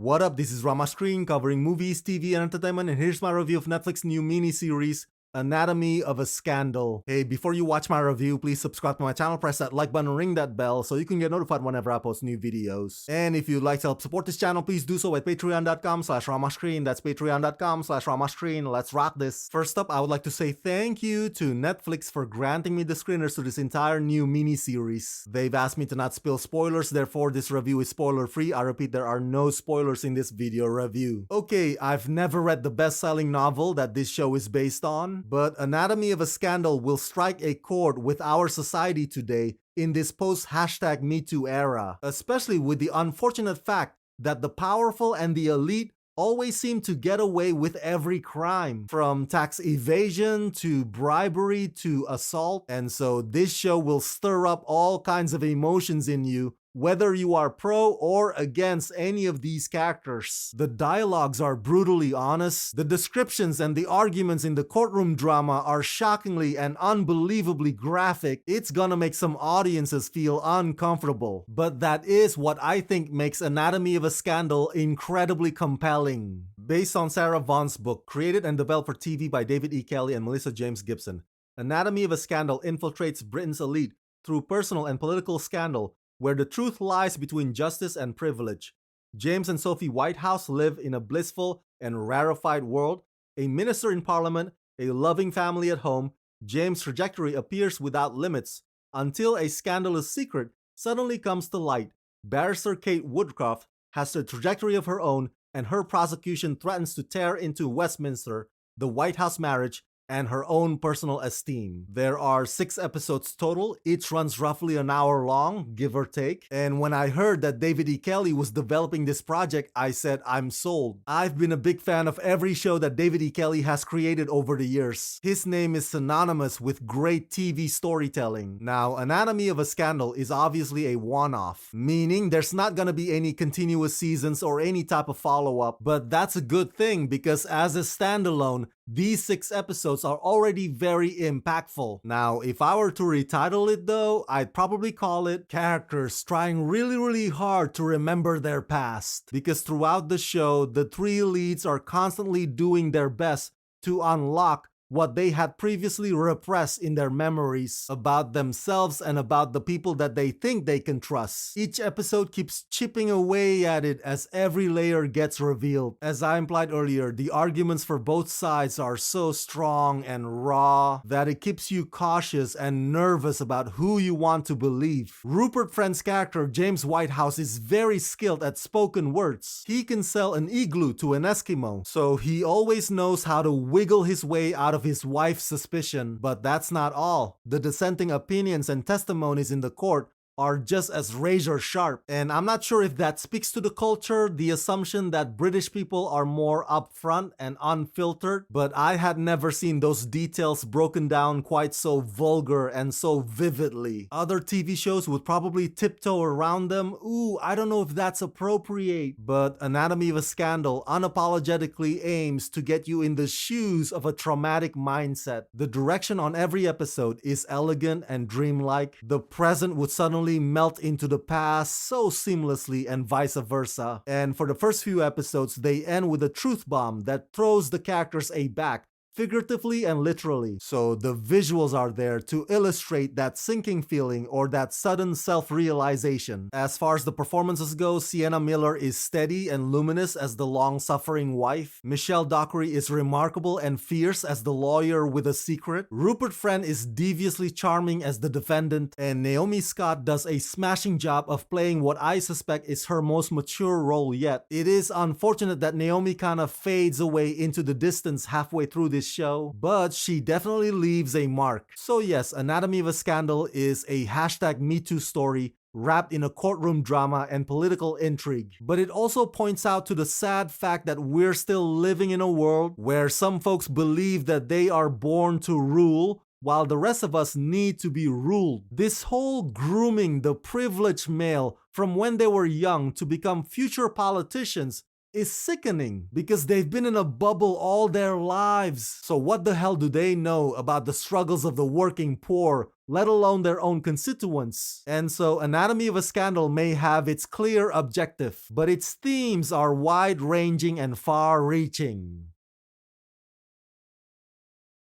What up, this is Rama Screen covering movies, TV, and entertainment, and here's my review of Netflix's new mini-series, Anatomy of a Scandal. Hey, before you watch my review, please subscribe to my channel, press that like button, ring that bell so you can get notified whenever I post new videos. And if you'd like to help support this channel, please do so at patreon.com/ramascreen. That's patreon.com/ramascreen. Let's rock this. First up, I would like to say thank you to Netflix for granting me the screeners to this entire new mini-series. They've asked me to not spill spoilers, therefore this review is spoiler-free. I repeat, there are no spoilers in this video review. Okay, I've never read the best-selling novel that this show is based on, but Anatomy of a Scandal will strike a chord with our society today in this post-#MeToo era, especially with the unfortunate fact that the powerful and the elite always seem to get away with every crime, from tax evasion to bribery to assault. And so this show will stir up all kinds of emotions in you, whether you are pro or against any of these characters. The dialogues are brutally honest, the descriptions and the arguments in the courtroom drama are shockingly and unbelievably graphic. It's gonna make some audiences feel uncomfortable, but that is what I think makes Anatomy of a Scandal incredibly compelling. Based on Sarah Vaughan's book, created and developed for TV by David E. Kelley and Melissa James Gibson, Anatomy of a Scandal infiltrates Britain's elite through personal and political scandal, where the truth lies between justice and privilege. James and Sophie Whitehouse live in a blissful and rarefied world, a minister in parliament, a loving family at home. James' trajectory appears without limits until a scandalous secret suddenly comes to light. Barrister Kate Woodcroft has a trajectory of her own, and her prosecution threatens to tear into Westminster, the White House marriage, and her own personal esteem. There are 6 episodes total, each runs roughly an hour long, give or take. And when I heard that David E. Kelley was developing this project, I said I'm sold. I've been a big fan of every show that David E. Kelley has created over the years. His name is synonymous with great TV storytelling. Now, Anatomy of a Scandal is obviously a one-off, meaning there's not gonna be any continuous seasons or any type of follow-up, but that's a good thing because as a standalone, these 6 episodes are already very impactful. Now, if I were to retitle it though, I'd probably call it Characters Trying Really Hard to Remember Their Past. Because throughout the show, the 3 leads are constantly doing their best to unlock what they had previously repressed in their memories about themselves and about the people that they think they can trust. Each episode keeps chipping away at it as every layer gets revealed. As I implied earlier, the arguments for both sides are so strong and raw that it keeps you cautious and nervous about who you want to believe. Rupert Friend's character, James Whitehouse, is very skilled at spoken words. He can sell an igloo to an Eskimo, so he always knows how to wiggle his way out of his wife's suspicion. But that's not all. The dissenting opinions and testimonies in the court are just as razor sharp. And I'm not sure if that speaks to the culture, the assumption that British people are more upfront and unfiltered, but I had never seen those details broken down quite so vulgar and so vividly. Other TV shows would probably tiptoe around them. Ooh, I don't know if that's appropriate. But Anatomy of a Scandal unapologetically aims to get you in the shoes of a traumatic mindset. The direction on every episode is elegant and dreamlike. The present would suddenly melt into the past so seamlessly and vice versa. And for the first few episodes, they end with a truth bomb that throws the characters aback, figuratively and literally. So the visuals are there to illustrate that sinking feeling or that sudden self-realization. As far as the performances go, Sienna Miller is steady and luminous as the long-suffering wife. Michelle Dockery is remarkable and fierce as the lawyer with a secret. Rupert Friend is deviously charming as the defendant. And Naomi Scott does a smashing job of playing what I suspect is her most mature role yet. It is unfortunate that Naomi kind of fades away into the distance halfway through this show, but she definitely leaves a mark. So yes, Anatomy of a Scandal is a #MeToo story wrapped in a courtroom drama and political intrigue. But it also points out to the sad fact that we're still living in a world where some folks believe that they are born to rule, while the rest of us need to be ruled. This whole grooming the privileged male from when they were young to become future politicians is sickening because they've been in a bubble all their lives. So what the hell do they know about the struggles of the working poor, let alone their own constituents? And so Anatomy of a Scandal may have its clear objective, but its themes are wide-ranging and far-reaching.